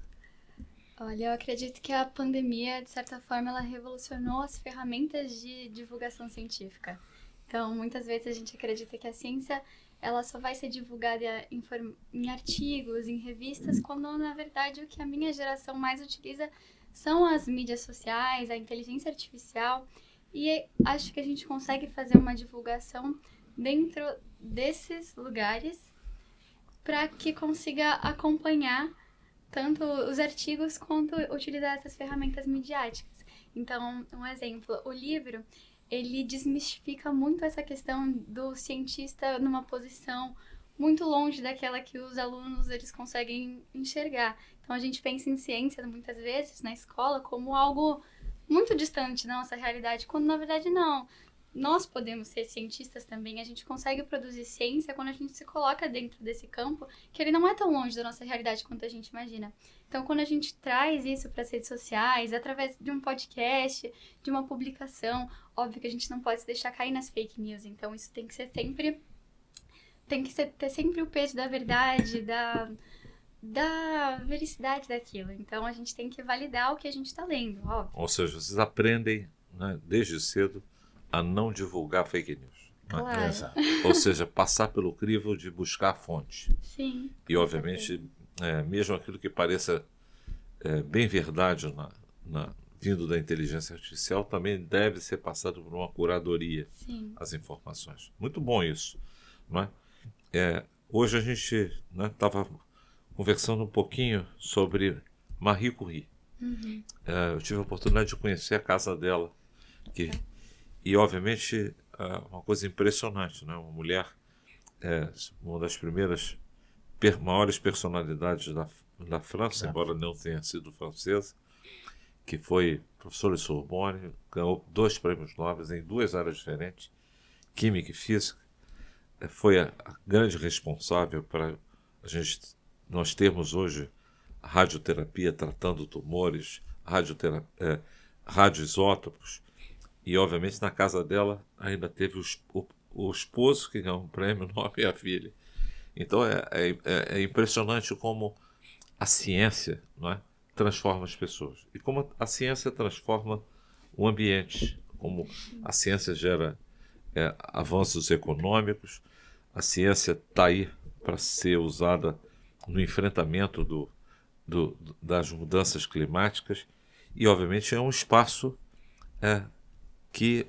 Olha, eu acredito que a pandemia, de certa forma, ela revolucionou as ferramentas de divulgação científica. Então, muitas vezes a gente acredita que a ciência ela só vai ser divulgada em artigos, em revistas, quando, na verdade, o que a minha geração mais utiliza são as mídias sociais, a inteligência artificial, e acho que a gente consegue fazer uma divulgação dentro desses lugares para que consiga acompanhar tanto os artigos quanto utilizar essas ferramentas midiáticas. Então, um exemplo, o livro, ele desmistifica muito essa questão do cientista numa posição muito longe daquela que os alunos eles conseguem enxergar. Então a gente pensa em ciência muitas vezes na escola como algo muito distante da nossa realidade, quando na verdade não. Nós podemos ser cientistas também, a gente consegue produzir ciência quando a gente se coloca dentro desse campo, que ele não é tão longe da nossa realidade quanto a gente imagina. Então, quando a gente traz isso para as redes sociais, através de um podcast, de uma publicação, óbvio que a gente não pode se deixar cair nas fake news, então isso tem que ser sempre, ter sempre o peso da verdade, da vericidade daquilo. Então, a gente tem que validar o que a gente está lendo, óbvio. Ou seja, vocês aprendem, né, desde cedo a não divulgar fake news. Né? Claro. Exato. Ou seja, passar pelo crivo de buscar a fonte. Sim. E, obviamente, mesmo aquilo que pareça bem verdade vindo da inteligência artificial, também deve ser passado por uma curadoria, Sim. as informações. Muito bom isso. Não é? Hoje a gente estava conversando um pouquinho sobre Marie Curie. Uhum. Eu tive a oportunidade de conhecer a casa dela, e obviamente uma coisa impressionante, né? Uma mulher, uma das primeiras maiores personalidades da França, embora não tenha sido francesa, que foi professora de Sorbonne, ganhou 2 prêmios Nobel em 2 áreas diferentes, Química e Física. Foi a grande responsável para nós termos hoje a radioterapia tratando tumores, radioisótopos, e obviamente na casa dela ainda teve o esposo que ganhou um prêmio Nobel e a filha. Então é impressionante como a ciência, não é, transforma as pessoas, e como a ciência transforma o ambiente, como a ciência gera avanços econômicos. A ciência está aí para ser usada no enfrentamento das mudanças climáticas, e obviamente é um espaço que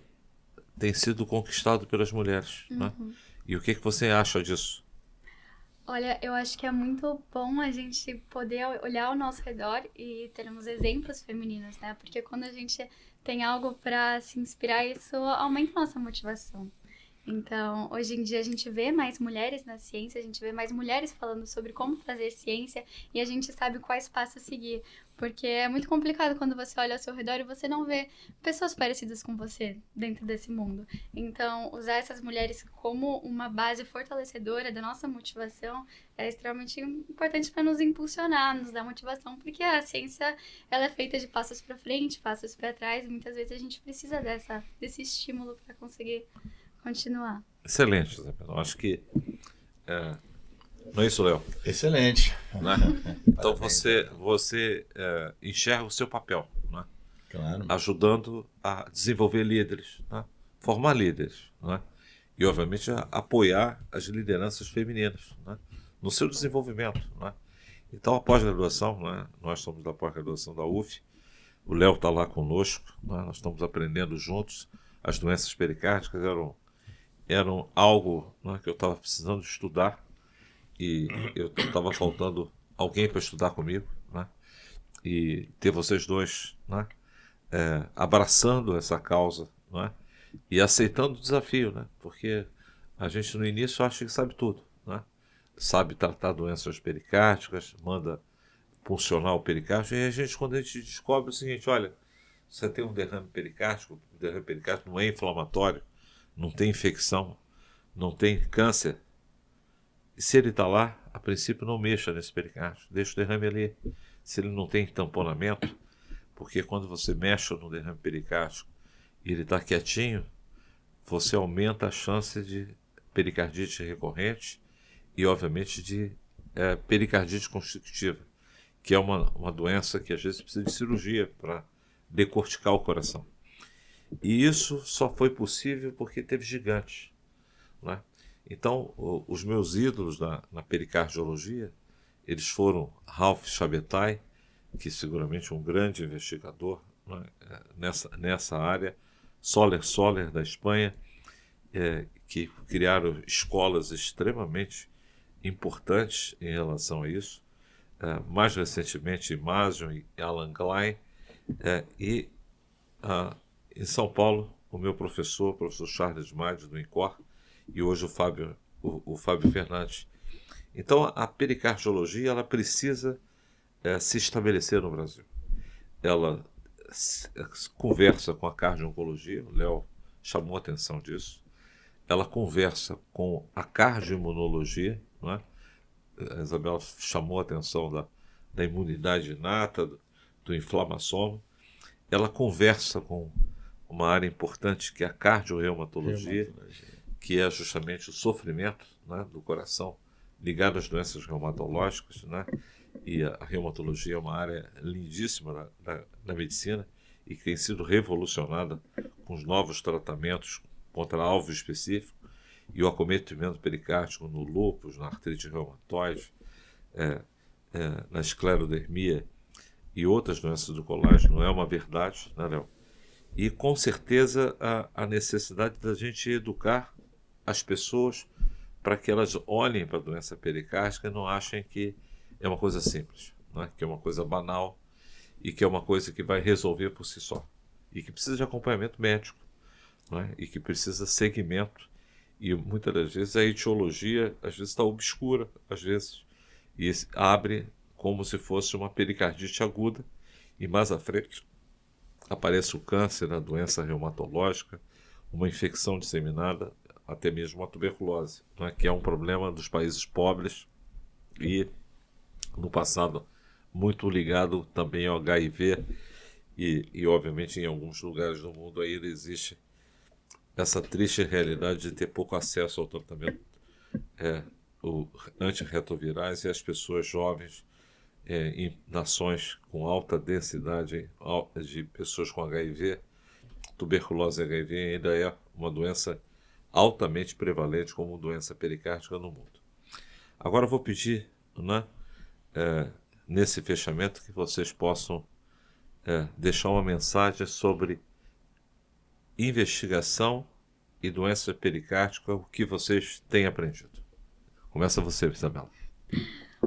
tem sido conquistado pelas mulheres. Uhum. Né? E o que você acha disso? Olha, eu acho que é muito bom a gente poder olhar ao nosso redor e termos exemplos femininos, né? Porque quando a gente tem algo para se inspirar, isso aumenta a nossa motivação. Então, hoje em dia a gente vê mais mulheres na ciência, a gente vê mais mulheres falando sobre como fazer ciência, e a gente sabe quais passos seguir. Porque é muito complicado quando você olha ao seu redor e você não vê pessoas parecidas com você dentro desse mundo. Então, usar essas mulheres como uma base fortalecedora da nossa motivação é extremamente importante para nos impulsionar, nos dar motivação, porque a ciência ela é feita de passos para frente, passos para trás, e muitas vezes a gente precisa desse estímulo para conseguir continuar. Excelente, Zé Pedro. Acho que não é isso, Léo? Excelente. Né? Então você enxerga o seu papel, né? Claro. Ajudando a desenvolver líderes, né? Formar líderes, né? E obviamente apoiar as lideranças femininas, né? No seu desenvolvimento, né? Então a pós-graduação, né? Nós somos da pós-graduação da UF, o Léo está lá conosco, né? Nós estamos aprendendo juntos. As doenças pericárdicas eram algo, né, que eu estava precisando estudar, e eu estava faltando alguém para estudar comigo, né? E ter vocês dois, né, abraçando essa causa, né, e aceitando o desafio, né? Porque a gente no início acha que sabe tudo, né? Sabe tratar doenças pericárdicas, manda puncionar o pericárdio, e quando a gente descobre o seguinte: olha, você tem um derrame pericárdico, o derrame pericárdico não é inflamatório, não tem infecção, não tem câncer. E se ele está lá, a princípio não mexa nesse pericárdio, deixa o derrame ali. Se ele não tem tamponamento, porque quando você mexe no derrame pericárdico e ele está quietinho, você aumenta a chance de pericardite recorrente e, obviamente, de pericardite constrictiva, que é uma doença que às vezes precisa de cirurgia para decorticar o coração. E isso só foi possível porque teve gigantes, né? Então, os meus ídolos na pericardiologia, eles foram Ralph Chabetai, que seguramente é um grande investigador, né, nessa área, Soler da Espanha, que criaram escolas extremamente importantes em relação a isso. Mais recentemente, Mason e Alan Klein, e em São Paulo, o meu professor, o professor Charles Madi, do INCOR, e hoje o Fábio Fernandes. Então, a pericardiologia ela precisa se estabelecer no Brasil. Ela conversa com a cardio-oncologia, o Léo chamou a atenção disso. Ela conversa com a cardio-imunologia, não é? A Isabela chamou a atenção da imunidade inata, do inflamassoma. Ela conversa com uma área importante que é a cardiorreumatologia, que é justamente o sofrimento, né, do coração ligado às doenças reumatológicas, né? E a reumatologia é uma área lindíssima da medicina e que tem sido revolucionada com os novos tratamentos contra alvo específico e o acometimento pericárdico no lúpus, na artrite reumatoide, na esclerodermia e outras doenças do colágeno. Não é uma verdade, né, Léo? E com certeza a necessidade da gente educar as pessoas para que elas olhem para a doença pericárdica e não achem que é uma coisa simples, né? Que é uma coisa banal e que é uma coisa que vai resolver por si só. E que precisa de acompanhamento médico, né? E que precisa de segmento. E muitas das vezes a etiologia às vezes está obscura, às vezes, e abre como se fosse uma pericardite aguda e mais à frente aparece o câncer, a doença reumatológica, uma infecção disseminada, até mesmo a tuberculose, né? Que é um problema dos países pobres e no passado muito ligado também ao HIV e obviamente em alguns lugares do mundo aí existe essa triste realidade de ter pouco acesso ao tratamento antirretrovirais e as pessoas jovens em nações com alta densidade de pessoas com HIV, tuberculose e HIV ainda é uma doença altamente prevalente como doença pericárdica no mundo. Agora eu vou pedir, né, nesse fechamento que vocês possam deixar uma mensagem sobre investigação e doença pericárdica, o que vocês têm aprendido. Começa você, Isabela.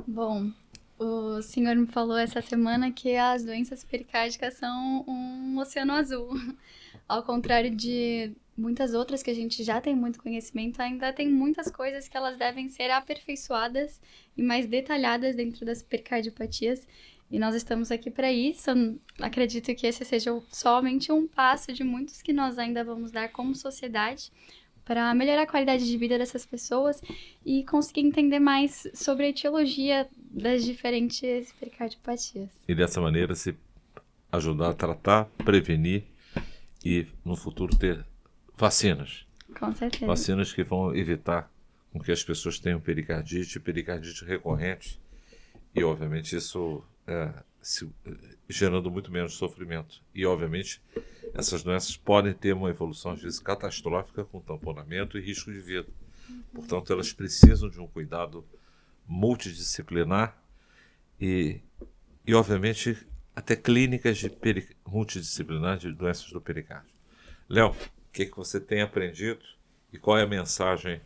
Bom, o senhor me falou essa semana que as doenças pericárdicas são um oceano azul. Ao contrário de muitas outras que a gente já tem muito conhecimento, ainda tem muitas coisas que elas devem ser aperfeiçoadas e mais detalhadas dentro das pericardiopatias. E nós estamos aqui para isso. Acredito que esse seja somente um passo de muitos que nós ainda vamos dar como sociedade para melhorar a qualidade de vida dessas pessoas e conseguir entender mais sobre a etiologia das diferentes pericardiopatias. E dessa maneira se ajudar a tratar, prevenir e no futuro ter vacinas. Com certeza. Vacinas que vão evitar com que as pessoas tenham pericardite recorrente e obviamente isso gerando muito menos sofrimento. E obviamente essas doenças podem ter uma evolução às vezes catastrófica com tamponamento e risco de vida. Portanto, elas precisam de um cuidado multidisciplinar e obviamente até clínicas multidisciplinares de doenças do pericárdio. Léo, o que você tem aprendido e qual é a mensagem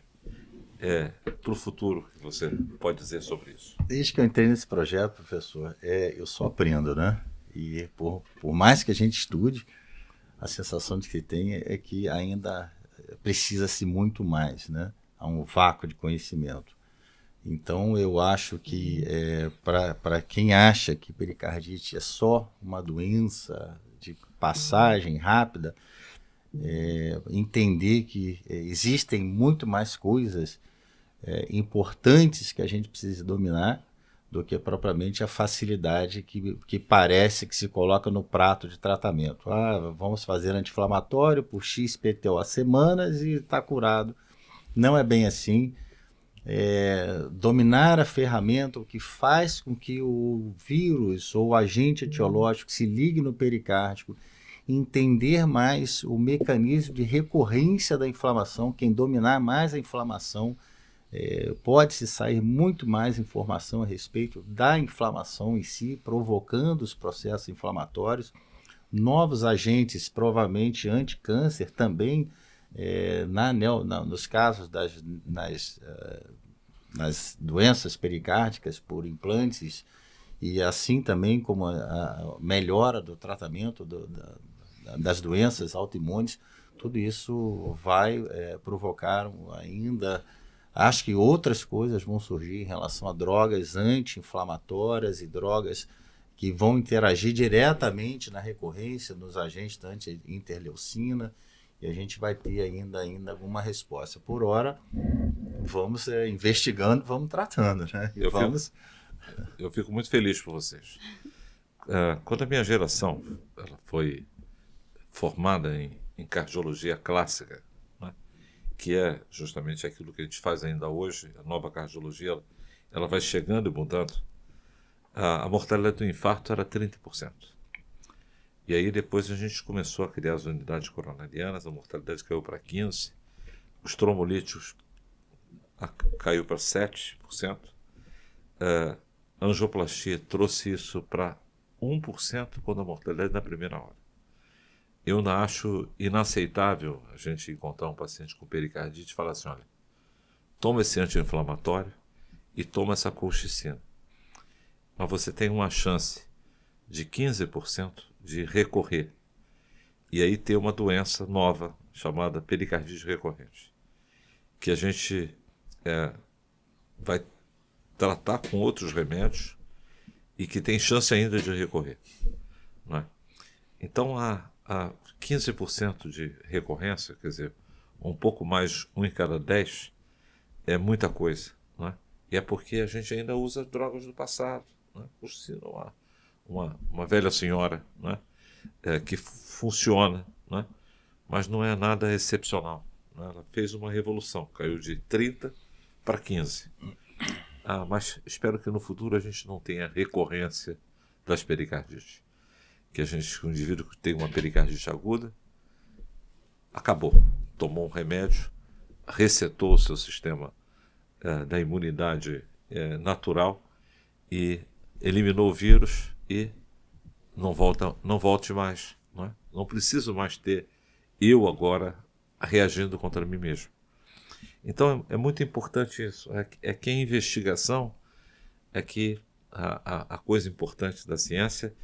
para o futuro que você pode dizer sobre isso? Desde que eu entrei nesse projeto, professor, eu só aprendo, né? E por mais que a gente estude, a sensação de que tem é que ainda precisa-se muito mais, né? Há um vácuo de conhecimento. Então, eu acho que para quem acha que pericardite é só uma doença de passagem rápida, entender que existem muito mais coisas importantes que a gente precisa dominar do que propriamente a facilidade que parece que se coloca no prato de tratamento. Vamos fazer anti-inflamatório por XPTO semanas e está curado. Não é bem assim. Dominar a ferramenta, o que faz com que o vírus ou o agente etiológico se ligue no pericárdico, entender mais o mecanismo de recorrência da inflamação. Quem dominar mais a inflamação, pode-se sair muito mais informação a respeito da inflamação em si, provocando os processos inflamatórios. Novos agentes, provavelmente anti-câncer, também nos casos nas doenças pericárdicas por implantes, e assim também como a melhora do tratamento das doenças autoimunes. tudo isso vai provocar ainda... Acho que outras coisas vão surgir em relação a drogas anti-inflamatórias e drogas que vão interagir diretamente na recorrência nos agentes da anti-interleucina, e a gente vai ter ainda alguma resposta. Por hora, vamos investigando, vamos tratando, né? Eu fico muito feliz por vocês. Quando a minha geração ela foi formada em cardiologia clássica, né, que é justamente aquilo que a gente faz ainda hoje, a nova cardiologia, ela vai chegando e mudando, a mortalidade do infarto era 30%. E aí depois a gente começou a criar as unidades coronarianas, a mortalidade caiu para 15%, os trombolíticos caiu para 7%, a angioplastia trouxe isso para 1% quando a mortalidade na primeira hora. Eu não acho inaceitável a gente encontrar um paciente com pericardite e falar assim, olha, toma esse anti-inflamatório e toma essa colchicina. Mas você tem uma chance de 15% de recorrer. E aí ter uma doença nova chamada pericardite recorrente, que a gente vai tratar com outros remédios e que tem chance ainda de recorrer, não é? Então, a 15% de recorrência, quer dizer, um pouco mais 1 em cada 10, é muita coisa, não é? E é porque a gente ainda usa drogas do passado, não é? Uma velha senhora, não é? Que funciona, não é? Mas não é nada excepcional, não é? Ela fez uma revolução, caiu de 30 para 15. Mas espero que no futuro a gente não tenha recorrência das pericardites. Que o indivíduo que tem uma pericardite aguda, acabou, tomou um remédio, resetou o seu sistema da imunidade natural e eliminou o vírus e não volte mais. Não é? Não preciso mais ter eu agora reagindo contra mim mesmo. Então é muito importante isso, é que a investigação é que a coisa importante da ciência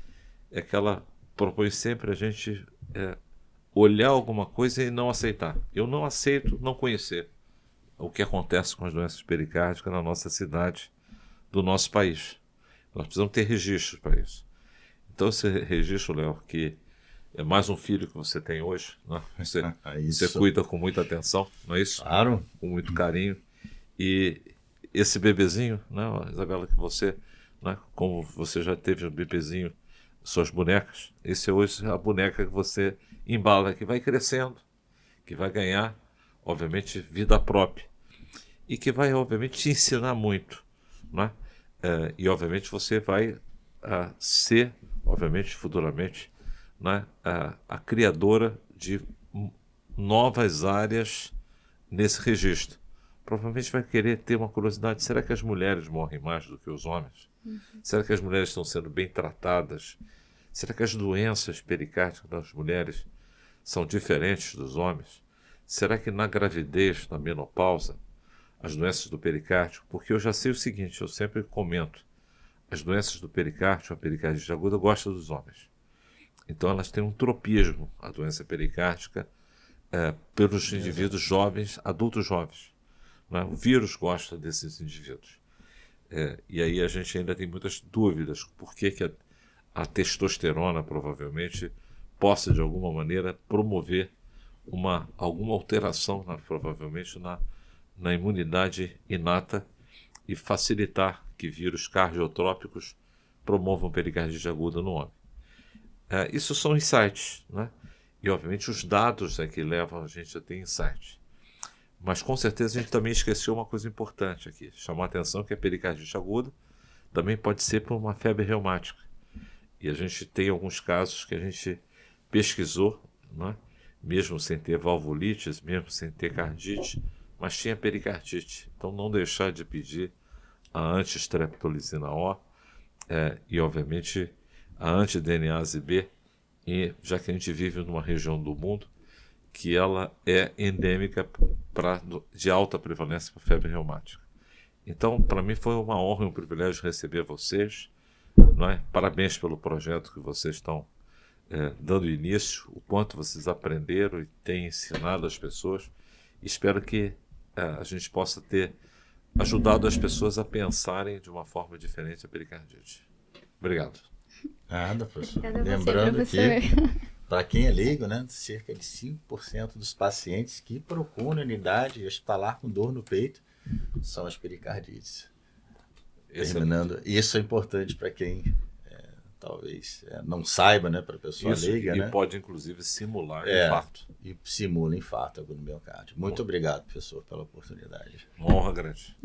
é que ela propõe sempre a gente olhar alguma coisa e não aceitar. Eu não aceito não conhecer o que acontece com as doenças pericárdicas na nossa cidade, do nosso país. Nós precisamos ter registros para isso. Então esse registro, Léo, que é mais um filho que você tem hoje, né? Você cuida com muita atenção, não é isso? Claro. Com muito carinho. E esse bebezinho, né, Isabela, que você, né, como você já teve um bebezinho, suas bonecas, esse é hoje a boneca que você embala, que vai crescendo, que vai ganhar, obviamente, vida própria. E que vai, obviamente, te ensinar muito, né? E, obviamente, você vai ser, obviamente, futuramente, né, a criadora de novas áreas nesse registro. Provavelmente vai querer ter uma curiosidade, será que as mulheres morrem mais do que os homens? Uhum. Será que as mulheres estão sendo bem tratadas? Será que as doenças pericárdicas das mulheres são diferentes dos homens? Será que na gravidez, na menopausa, as doenças do pericárdio, porque eu já sei o seguinte, eu sempre comento, as doenças do pericárdio, a pericardite aguda, gostam dos homens. Então elas têm um tropismo, a doença pericárdica, pelos indivíduos jovens, adultos jovens. Né? O vírus gosta desses indivíduos. E aí a gente ainda tem muitas dúvidas, por que a testosterona provavelmente possa de alguma maneira promover alguma alteração, provavelmente na imunidade inata e facilitar que vírus cardiotrópicos promovam pericardite aguda no homem. Isso são insights, né? E obviamente os dados é que levam a gente a ter insights. Mas com certeza a gente também esqueceu uma coisa importante aqui, chamar a atenção que a pericardite aguda também pode ser por uma febre reumática. E a gente tem alguns casos que a gente pesquisou, né? Mesmo sem ter valvulites, mesmo sem ter cardite, mas tinha pericardite. Então não deixar de pedir a anti-streptolizina O e obviamente a anti-DNase B, e já que a gente vive numa região do mundo que ela é endêmica de alta prevalência para febre reumática. Então, para mim foi uma honra e um privilégio receber vocês, não é? Parabéns pelo projeto que vocês estão dando início, o quanto vocês aprenderam e têm ensinado as pessoas. Espero que a gente possa ter ajudado as pessoas a pensarem de uma forma diferente a pericardite. Obrigado. Nada, professor. Obrigada a você, Lembrando professor. que, para quem é leigo, né, cerca de 5% dos pacientes que procuram unidade hospitalar com dor no peito são as pericardites. Terminando, isso é importante para quem talvez não saiba, né, para a pessoa leiga, e né? pode inclusive simular infarto. E simula infarto agudo no miocárdio. Muito obrigado, professor, pela oportunidade. Uma honra grande.